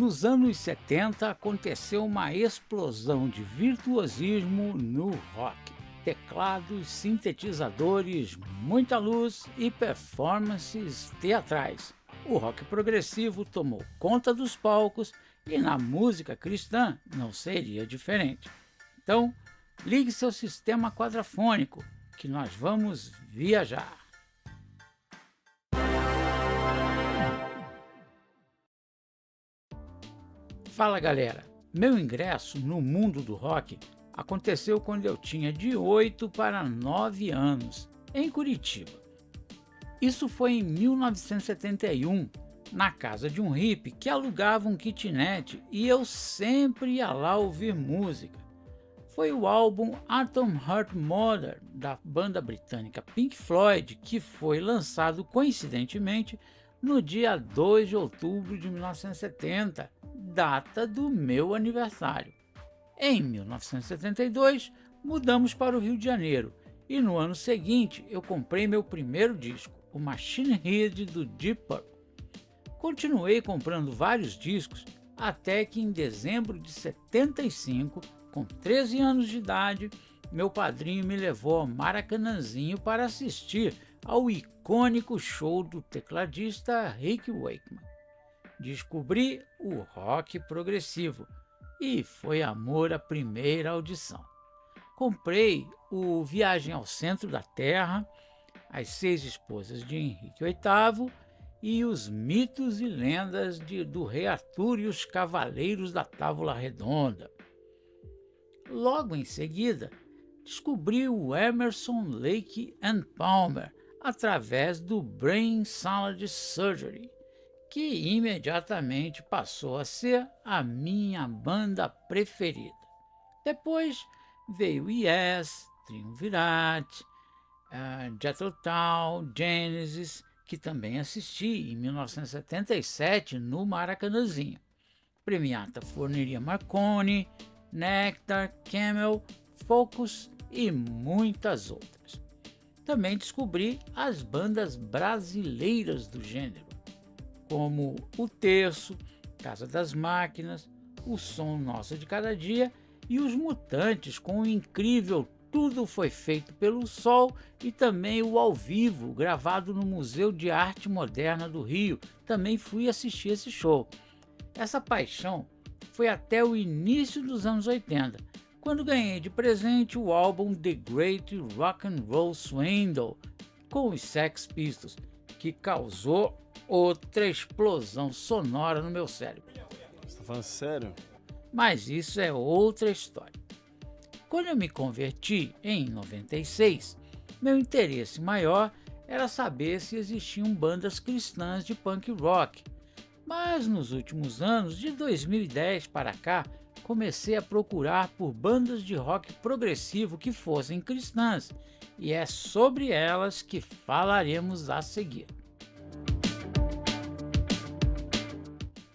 Nos anos 70 aconteceu uma explosão de virtuosismo no rock. Teclados, sintetizadores, muita luz e performances teatrais. O rock progressivo tomou conta dos palcos e na música cristã não seria diferente. Então, ligue seu sistema quadrafônico, que nós vamos viajar. Fala galera, meu ingresso no mundo do rock aconteceu quando eu tinha de 8 para 9 anos, em Curitiba. Isso foi em 1971, na casa de um hippie que alugava um kitnet e eu sempre ia lá ouvir música. Foi o álbum Atom Heart Mother, da banda britânica Pink Floyd, que foi lançado coincidentemente no dia 2 de outubro de 1970, data do meu aniversário. Em 1972, mudamos para o Rio de Janeiro e no ano seguinte eu comprei meu primeiro disco, o Machine Head do Deep Purple. Continuei comprando vários discos até que em dezembro de 75, com 13 anos de idade, meu padrinho me levou ao Maracanãzinho para assistir ao icônico show do tecladista Rick Wakeman. Descobri o rock progressivo e foi amor à primeira audição. Comprei o Viagem ao Centro da Terra, As Seis Esposas de Henrique VIII e os mitos e lendas do Rei Arthur e os Cavaleiros da Távola Redonda. Logo em seguida, descobri o Emerson, Lake and Palmer através do Brain Salad Surgery, que imediatamente passou a ser a minha banda preferida. Depois veio Yes, Triumvirate, Jethro Tull, Genesis, que também assisti em 1977 no Maracanãzinho. Premiata forneria Marconi, Nectar, Camel, Focus e muitas outras. Também descobri as bandas brasileiras do gênero, como O Terço, Casa das Máquinas, O Som Nosso de Cada Dia e Os Mutantes, com o incrível Tudo Foi Feito pelo Sol e também o Ao Vivo, gravado no Museu de Arte Moderna do Rio. Também fui assistir esse show. Essa paixão foi até o início dos anos 80, quando ganhei de presente o álbum The Great Rock and Roll Swindle, com os Sex Pistols, que causou outra explosão sonora no meu cérebro. Você tá falando sério? Mas isso é outra história. Quando eu me converti, em 96, meu interesse maior era saber se existiam bandas cristãs de punk rock. Mas nos últimos anos, de 2010 para cá, comecei a procurar por bandas de rock progressivo que fossem cristãs, e é sobre elas que falaremos a seguir.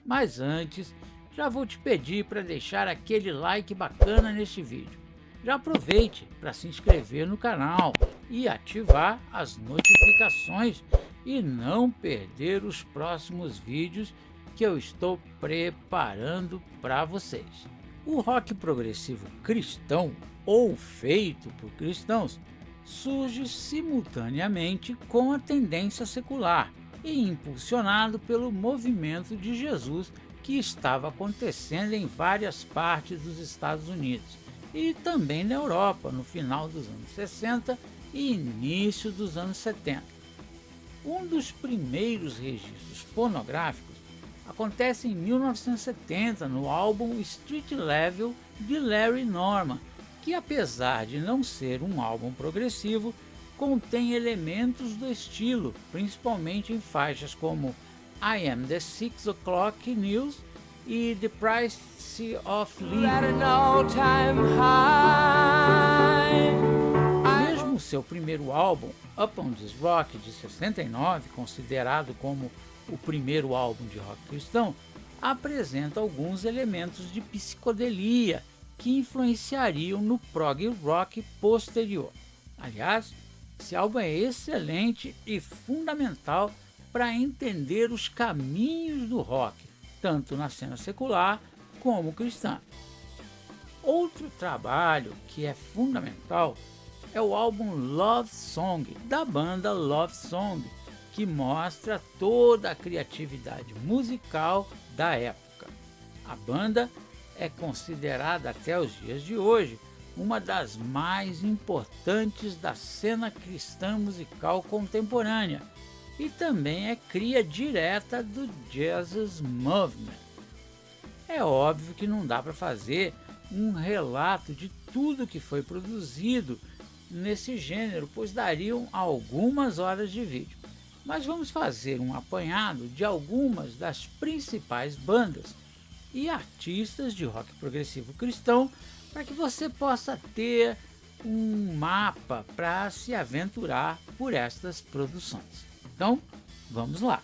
Mas antes, já vou te pedir para deixar aquele like bacana neste vídeo. Já aproveite para se inscrever no canal e ativar as notificações e não perder os próximos vídeos que eu estou preparando para vocês. O rock progressivo cristão, ou feito por cristãos, surge simultaneamente com a tendência secular e impulsionado pelo movimento de Jesus que estava acontecendo em várias partes dos Estados Unidos e também na Europa no final dos anos 60 e início dos anos 70. Um dos primeiros registros fonográficos acontece em 1970 no álbum Street Level de Larry Norman, que apesar de não ser um álbum progressivo, contém elementos do estilo, principalmente em faixas como I Am the 6 O'Clock News e The Price of Living. Mesmo seu primeiro álbum, Up on This Rock, de 69, considerado como o primeiro álbum de rock cristão, apresenta alguns elementos de psicodelia que influenciariam no prog rock posterior. Aliás, esse álbum é excelente e fundamental para entender os caminhos do rock. tanto na cena secular como cristã. Outro trabalho que é fundamental é o álbum Love Song, da banda Love Song, que mostra toda a criatividade musical da época. A banda é considerada até os dias de hoje uma das mais importantes da cena cristã musical contemporânea e também é cria direta do Jesus Movement. É óbvio que não dá para fazer um relato de tudo que foi produzido nesse gênero, pois dariam algumas horas de vídeo. Mas vamos fazer um apanhado de algumas das principais bandas e artistas de rock progressivo cristão para que você possa ter um mapa para se aventurar por estas produções. Então, vamos lá!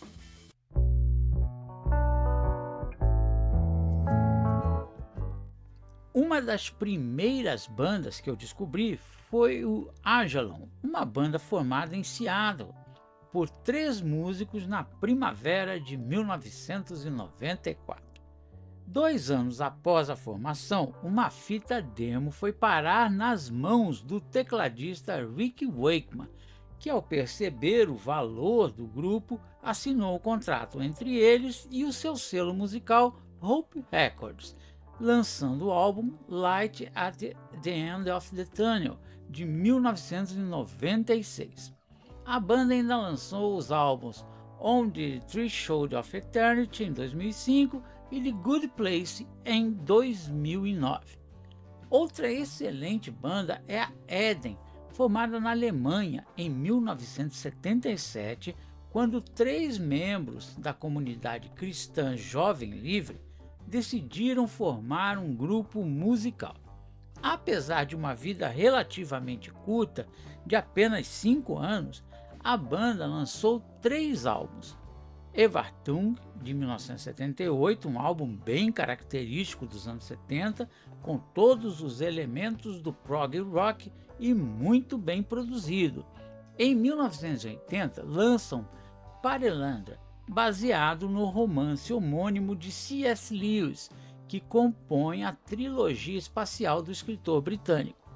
Uma das primeiras bandas que eu descobri foi o Ajalon, uma banda formada em Seattle por 3 músicos na primavera de 1994. 2 anos após a formação, uma fita demo foi parar nas mãos do tecladista Rick Wakeman, que ao perceber o valor do grupo, assinou o contrato entre eles e o seu selo musical Hope Records, lançando o álbum Light at the End of the Tunnel, de 1996. A banda ainda lançou os álbuns On the Threshold of Eternity, em 2005, e The Good Place, em 2009. Outra excelente banda é a Eden, formada na Alemanha em 1977, quando 3 membros da comunidade cristã Jovem Livre decidiram formar um grupo musical. Apesar de uma vida relativamente curta, de apenas 5 anos, a banda lançou 3 álbuns. Evartung, de 1978, um álbum bem característico dos anos 70, com todos os elementos do prog rock e muito bem produzido. Em 1980, lançam Parelandra, baseado no romance homônimo de C.S. Lewis, que compõe a trilogia espacial do escritor britânico.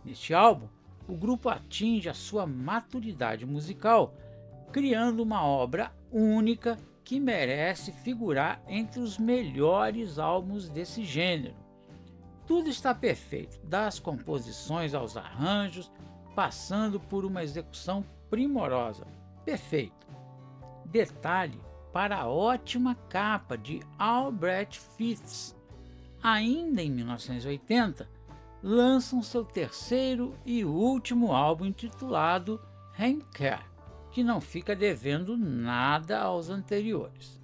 Neste álbum, o grupo atinge a sua maturidade musical, criando uma obra única que merece figurar entre os melhores álbuns desse gênero. Tudo está perfeito, das composições aos arranjos, passando por uma execução primorosa. Perfeito. Detalhe para a ótima capa de Albrecht Fitz. Ainda em 1980, lançam seu terceiro e último álbum intitulado Heimkehr, que não fica devendo nada aos anteriores.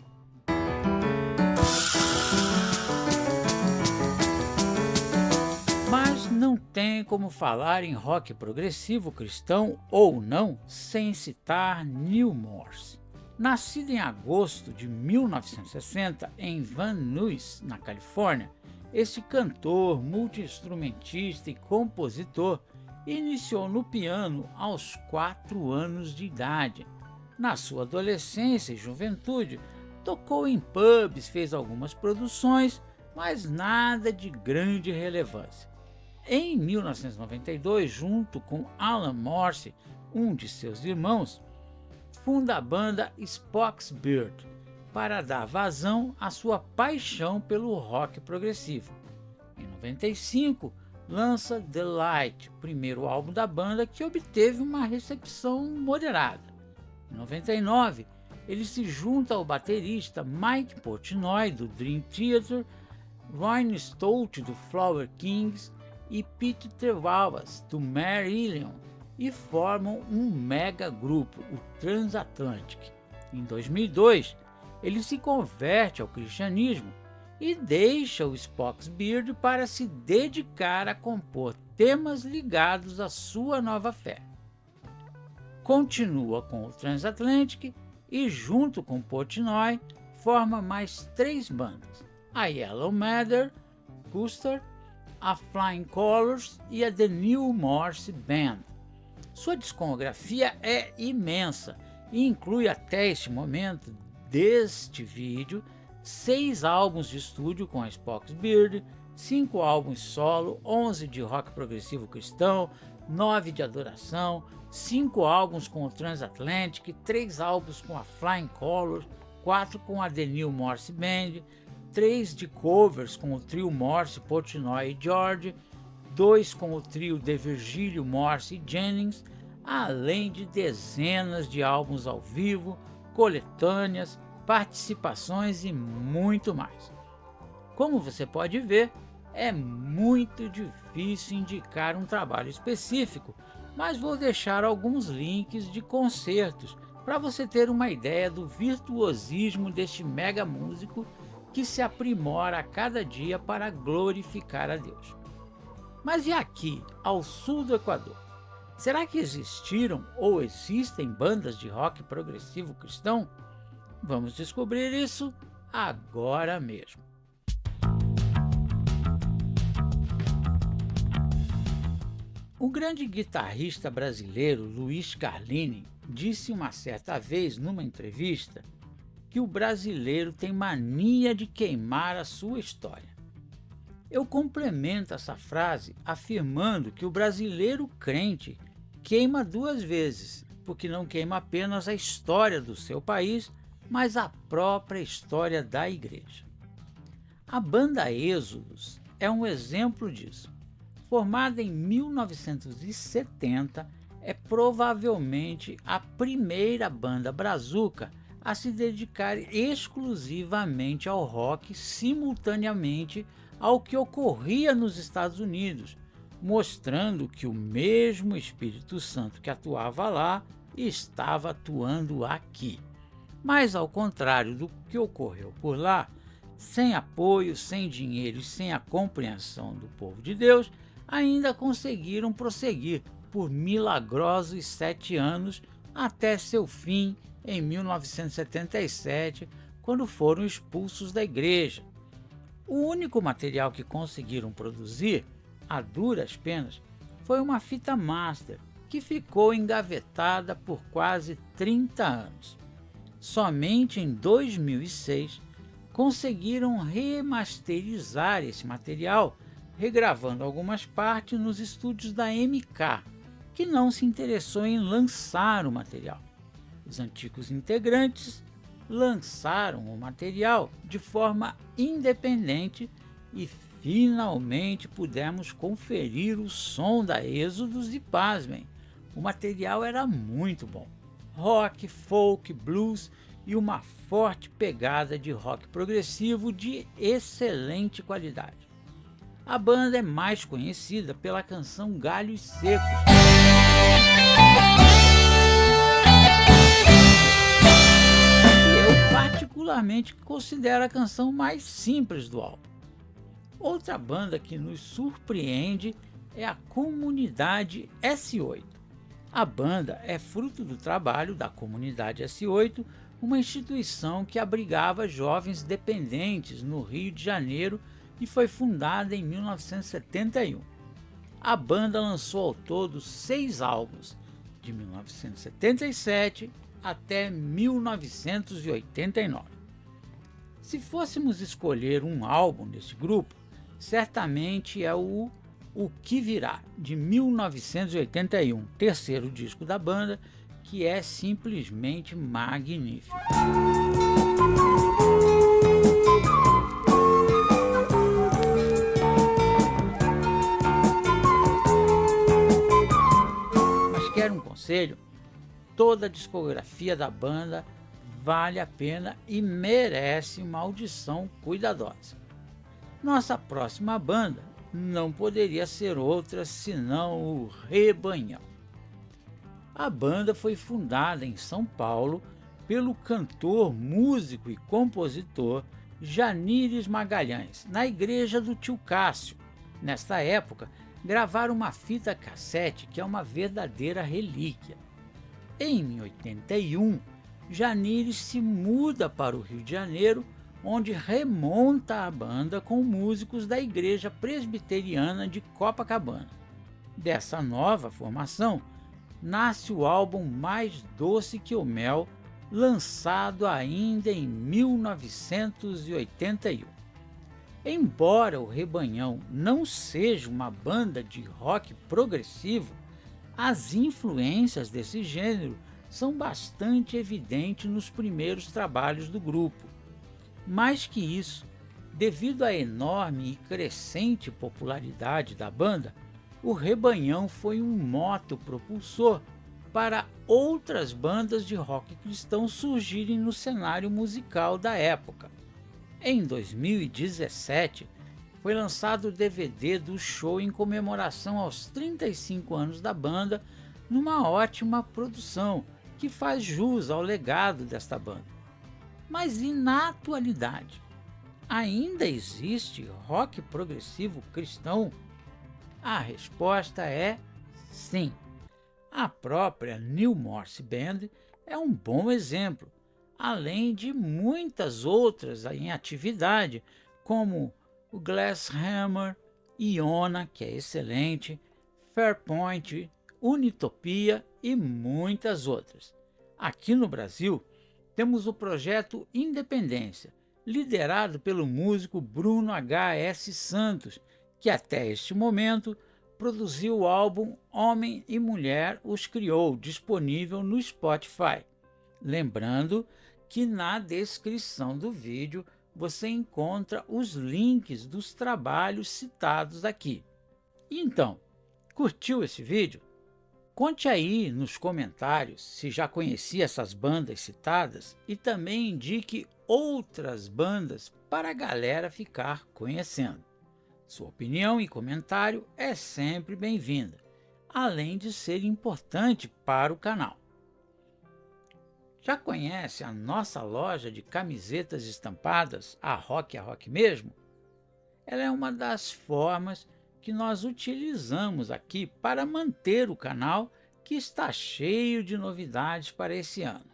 Mas não tem como falar em rock progressivo cristão ou não sem citar Neil Morse. Nascido em agosto de 1960 em Van Nuys, na Califórnia, este cantor, multi-instrumentista e compositor iniciou no piano aos 4 anos de idade. Na sua adolescência e juventude, tocou em pubs, fez algumas produções, mas nada de grande relevância. Em 1992, junto com Alan Morse, um de seus irmãos, funda a banda Spock's Beard para dar vazão à sua paixão pelo rock progressivo. Em 95, lança The Light, primeiro álbum da banda que obteve uma recepção moderada. Em 99, ele se junta ao baterista Mike Portnoy, do Dream Theater, Ryan Stout, do Flower Kings, e Pete Trevavas, do Marillion, e formam um mega grupo, o Transatlantic. Em 2002, ele se converte ao cristianismo e deixa o Spock's Beard para se dedicar a compor temas ligados à sua nova fé. Continua com o Transatlantic e, junto com Portnoy, forma mais 3 bandas: a Yellow Matter, Custer, a Flying Colours e a The Neil Morse Band. Sua discografia é imensa e inclui até este momento deste vídeo 6 álbuns de estúdio com a Spock's Beard, 5 álbuns solo, 11 de rock progressivo cristão, 9 de adoração, 5 álbuns com o Transatlantic, 3 álbuns com a Flying Colours, 4 com a The Neil Morse Band, 3 de covers com o trio Morse, Portnoy e George, 2 com o trio de Virgílio Morse e Jennings, além de dezenas de álbuns ao vivo, coletâneas, participações e muito mais. Como você pode ver, é muito difícil indicar um trabalho específico, mas vou deixar alguns links de concertos para você ter uma ideia do virtuosismo deste mega músico que se aprimora a cada dia para glorificar a Deus. Mas e aqui, ao sul do Equador? Será que existiram ou existem bandas de rock progressivo cristão? Vamos descobrir isso agora mesmo. O grande guitarrista brasileiro Luiz Carlini disse uma certa vez numa entrevista que o brasileiro tem mania de queimar a sua história. Eu complemento essa frase afirmando que o brasileiro crente queima 2 vezes, porque não queima apenas a história do seu país, mas a própria história da igreja. A banda Êxodos é um exemplo disso. Formada em 1970, é provavelmente a primeira banda brazuca a se dedicar exclusivamente ao rock simultaneamente ao que ocorria nos Estados Unidos, mostrando que o mesmo Espírito Santo que atuava lá estava atuando aqui. Mas ao contrário do que ocorreu por lá, sem apoio, sem dinheiro e sem a compreensão do povo de Deus, ainda conseguiram prosseguir por milagrosos 7 anos até seu fim em 1977, quando foram expulsos da igreja. O único material que conseguiram produzir, a duras penas, foi uma fita master que ficou engavetada por quase 30 anos. Somente em 2006 conseguiram remasterizar esse material, regravando algumas partes nos estúdios da MK, que não se interessou em lançar o material. Os antigos integrantes lançaram o material de forma independente e finalmente pudemos conferir o som da Êxodos e pasmem, o material era muito bom. Rock, folk, blues e uma forte pegada de rock progressivo de excelente qualidade. A banda é mais conhecida pela canção Galhos Secos, que eu particularmente considero a canção mais simples do álbum. Outra banda que nos surpreende é a Comunidade S8. A banda é fruto do trabalho da Comunidade S8, uma instituição que abrigava jovens dependentes no Rio de Janeiro e foi fundada em 1971. A banda lançou ao todo 6 álbuns, de 1977 até 1989. Se fôssemos escolher um álbum desse grupo, certamente é o Que Virá, de 1981, terceiro disco da banda, que é simplesmente magnífico. Mas quer um conselho? Toda a discografia da banda vale a pena e merece uma audição cuidadosa. Nossa próxima banda não poderia ser outra senão o Rebanhão. A banda foi fundada em São Paulo pelo cantor, músico e compositor Janires Magalhães, na igreja do Tio Cássio. Nesta época, gravaram uma fita cassete que é uma verdadeira relíquia. Em 81, Janires se muda para o Rio de Janeiro, onde remonta a banda com músicos da Igreja Presbiteriana de Copacabana. Dessa nova formação, nasce o álbum Mais Doce que o Mel, lançado ainda em 1981. Embora o Rebanhão não seja uma banda de rock progressivo, as influências desse gênero são bastante evidentes nos primeiros trabalhos do grupo. Mais que isso, devido à enorme e crescente popularidade da banda, o Rebanhão foi um moto propulsor para outras bandas de rock cristão surgirem no cenário musical da época. Em 2017, foi lançado o DVD do show em comemoração aos 35 anos da banda, numa ótima produção que faz jus ao legado desta banda. Mas e na atualidade? Ainda existe rock progressivo cristão? A resposta é sim. A própria Neil Morse Band é um bom exemplo, além de muitas outras em atividade, como o Glass Hammer, Iona, que é excelente, Fairpoint, Unitopia e muitas outras. Aqui no Brasil, temos o projeto Independência, liderado pelo músico Bruno H.S. Santos, que até este momento produziu o álbum Homem e Mulher os Criou, disponível no Spotify. Lembrando que na descrição do vídeo você encontra os links dos trabalhos citados aqui. Então, curtiu esse vídeo? Conte aí nos comentários se já conhecia essas bandas citadas e também indique outras bandas para a galera ficar conhecendo. Sua opinião e comentário é sempre bem-vinda, além de ser importante para o canal. Já conhece a nossa loja de camisetas estampadas, a Rock Mesmo? Ela é uma das formas que nós utilizamos aqui para manter o canal, que está cheio de novidades para esse ano.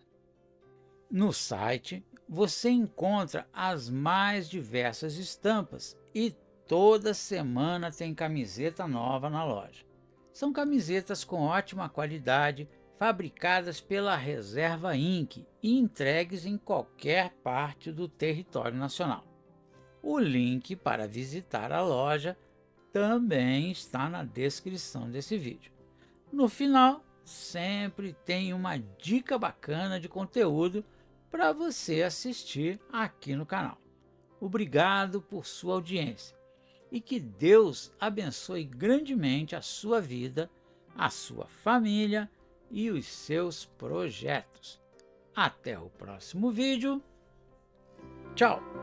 No site você encontra as mais diversas estampas e toda semana tem camiseta nova na loja. São camisetas com ótima qualidade, fabricadas pela Reserva Inc. e entregues em qualquer parte do território nacional. O link para visitar a loja também está na descrição desse vídeo. No final, sempre tem uma dica bacana de conteúdo para você assistir aqui no canal. Obrigado por sua audiência e que Deus abençoe grandemente a sua vida, a sua família e os seus projetos. Até o próximo vídeo. Tchau!